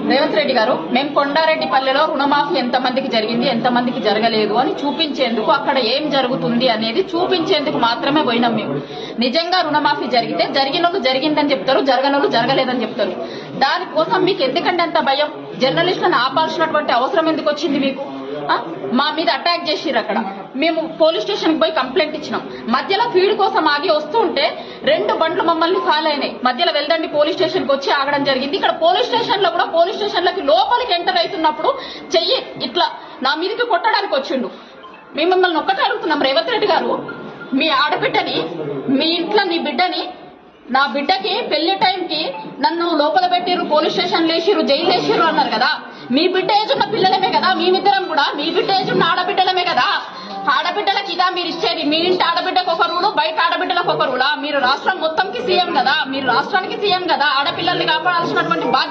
రేవంత్ రెడ్డి గారు, మేము కొండారెడ్డిపల్లెలో రుణమాఫీ ఎంతమందికి జరిగింది, ఎంతమందికి జరగలేదు అని చూపించేందుకు, అక్కడ ఏం జరుగుతుంది అనేది చూపించేందుకు మాత్రమే పోయినాం మేము. నిజంగా రుణమాఫీ జరిగితే జరిగినోళ్ళు జరిగిందని చెప్తారు, జరగనోళ్ళు జరగలేదని చెప్తారు. దానికోసం మీకు ఎందుకంటే అంత భయం? జర్నలిస్టులను ఆపాల్సినటువంటి అవసరం ఎందుకు వచ్చింది మీకు? మా మీద అటాక్ చేసిర్రు. అక్కడ మేము పోలీస్ స్టేషన్ కి పోయి కంప్లైంట్ ఇచ్చినాం. మధ్యలో ఫీడ్ కోసం ఆగి వస్తుంటే 2 బండ్లు మమ్మల్ని ఫాలో అయినాయి. మధ్యలో వెళ్దండి పోలీస్ స్టేషన్ కి వచ్చి ఆగడం జరిగింది. ఇక్కడ పోలీస్ స్టేషన్ లో కూడా పోలీస్ స్టేషన్ లకి లోపలికి ఎంటర్ అవుతున్నప్పుడు చెయ్యి ఇట్లా నా మీదకి కొట్టడానికి వచ్చిండు. మేము మిమ్మల్ని ఒక్కటే అడుగుతున్నాం, రేవంత్ రెడ్డి గారు, మీ ఆడబిడ్డని, మీ ఇంట్లో నీ బిడ్డని, నా బిడ్డకి పెళ్లి టైంకి నన్ను లోపల పెట్టిర్రు, పోలీస్ స్టేషన్ లేచిర్రు, జైలు వేసిర్రు అన్నారు కదా. మీ బిడ్డ ఏజ్ ఉన్న పిల్లలమే కదా, మేమిద్దరం కూడా మీ బిడ్డ ఏజ్ ఉన్న ఆడబిడ్డలమే కదా. ఆడబిడ్డలకు ఇదా మీరు ఇచ్చేది? మీ ఇంటి ఆడబిడ్డకు ఒక రూలు, బయట ఆడబిడ్డలకు ఒక రూలా? మీరు రాష్ట్రం మొత్తంకి సీఎం కదా, మీరు రాష్ట్రానికి సీఎం కదా. ఆడపిల్లల్ని కాపాడాల్సినటువంటి బాధ్యత